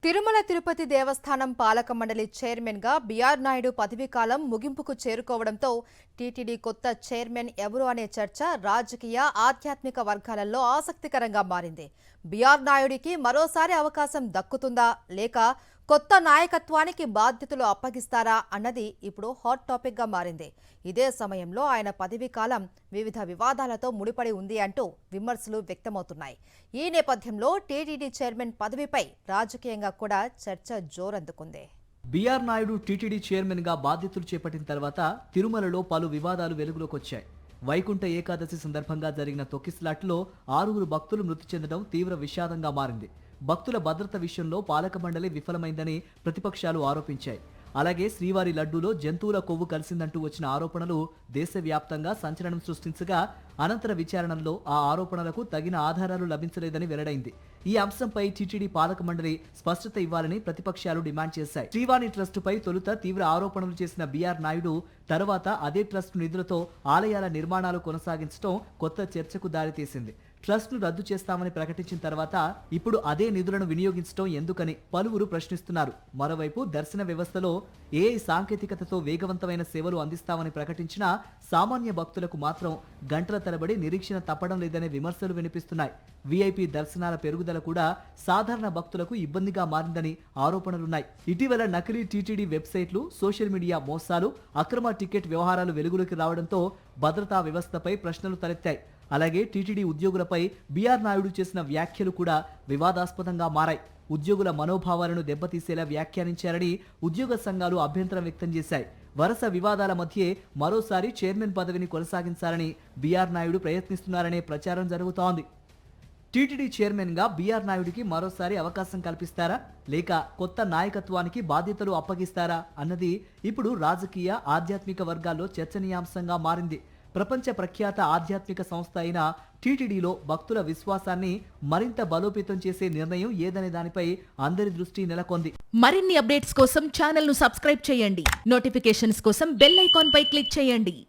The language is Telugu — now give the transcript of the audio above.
తిరుమల తిరుపతి దేవస్థానం పాలక మండలి చైర్మన్ గా బిఆర్ నాయుడు పదవీకాలం ముగింపుకు చేరుకోవడంతో టీటీడీ కొత్త చైర్మన్ ఎవరు అనే చర్చ రాజకీయ ఆధ్యాత్మిక వర్గాలలో ఆసక్తికరంగా మారింది. బిఆర్ నాయుడికి మరోసారి అవకాశం దక్కుతుందా లేక కొత్త నాయకత్వానికి బాధ్యతలు అప్పగిస్తారా అన్నది ఇప్పుడు హాట్ టాపిక్ గా మారింది. ఇదే సమయంలో ఆయన పదవీకాలం వివిధ వివాదాలతో ముడిపడి ఉంది అంటూ విమర్శలు వ్యక్తమవుతున్నాయి. ఈ నేపథ్యంలో టీటీడీ చైర్మన్ పదవిపై రాజకీయంగా కూడా చర్చ జోరందుకుంది. బిఆర్ నాయుడు టీటీడీ చైర్మన్ గా బాధ్యతలు చేపట్టిన తర్వాత తిరుమలలో పలు వివాదాలు వెలుగులోకి వచ్చాయి. వైకుంఠ ఏకాదశి సందర్భంగా జరిగిన తొక్కిసలాట్లో 6 భక్తులు మృతి చెందడం తీవ్ర విషాదంగా మారింది. భక్తుల భద్రత విషయంలో పాలక మండలి విఫలమైందని ప్రతిపక్షాలు ఆరోపించాయి. అలాగే శ్రీవారి లడ్డూలో జంతువుల కొవ్వు కలిసిందంటూ వచ్చిన ఆరోపణలు దేశవ్యాప్తంగా సంచలనం సృష్టించగా అనంతర విచారణలో ఆ ఆరోపణలకు తగిన ఆధారాలు లభించలేదని వెల్లడైంది. ఈ అంశంపై టీటీడీ పాలక మండలి స్పష్టత ఇవ్వాలని ప్రతిపక్షాలు డిమాండ్ చేశాయి. శ్రీవాణి ట్రస్టుపై తొలుత తీవ్ర ఆరోపణలు చేసిన బిఆర్ నాయుడు తర్వాత అదే ట్రస్ట్ నిధులతో ఆలయాల నిర్మాణాలు కొనసాగించడం కొత్త చర్చకు దారితీసింది. ట్రస్ట్ ను రద్దు చేస్తామని ప్రకటించిన తర్వాత ఇప్పుడు అదే నిధులను వినియోగించడం ఎందుకని పలువురు ప్రశ్నిస్తున్నారు. మరోవైపు దర్శన వ్యవస్థలో ఏఐ సాంకేతికతతో వేగవంతమైన సేవలు అందిస్తామని ప్రకటించినా సామాన్య భక్తులకు మాత్రం గంటల తరబడి నిరీక్షణ తప్పడం లేదనే విమర్శలు వినిపిస్తున్నాయి. వీఐపీ దర్శనాల పెరుగుదల కూడా సాధారణ భక్తులకు ఇబ్బందిగా మారిందని ఆరోపణలున్నాయి. ఇటీవల నకిలీ టీటీడీ వెబ్సైట్లు, సోషల్ మీడియా మోసాలు, అక్రమ టికెట్ వ్యవహారాలు వెలుగులోకి రావడంతో భద్రతా వ్యవస్థపై ప్రశ్నలు తలెత్తాయి. అలాగే టీటీడీ ఉద్యోగులపై బిఆర్ నాయుడు చేసిన వ్యాఖ్యలు కూడా వివాదాస్పదంగా మారాయి. ఉద్యోగుల మనోభావాలను దెబ్బతీసేలా వ్యాఖ్యానించారని ఉద్యోగ సంఘాలు అభ్యంతరం వ్యక్తం చేశాయి. వరుస వివాదాల మధ్యే మరోసారి చైర్మన్ పదవిని కొనసాగించాలని బిఆర్ నాయుడు ప్రయత్నిస్తున్నారనే ప్రచారం జరుగుతోంది. టీటీడీ చైర్మన్ గా బిఆర్ నాయుడికి మరోసారి అవకాశం కల్పిస్తారా లేక కొత్త నాయకత్వానికి బాధ్యతలు అప్పగిస్తారా అన్నది ఇప్పుడు రాజకీయ ఆధ్యాత్మిక వర్గాల్లో చర్చనీయాంశంగా మారింది. ప్రపంచ ప్రఖ్యాత ఆధ్యాత్మిక సంస్థ అయిన టీటీడీలో భక్తుల విశ్వాసాన్ని మరింత బలోపేతం చేసే నిర్ణయం ఏదనే దానిపై అందరి దృష్టి నెలకొంది. మరిన్ని అప్డేట్స్ కోసం ఛానల్ ను సబ్స్క్రైబ్ చేయండి. నోటిఫికేషన్స్ కోసం బెల్ ఐకాన్ పై క్లిక్ చేయండి.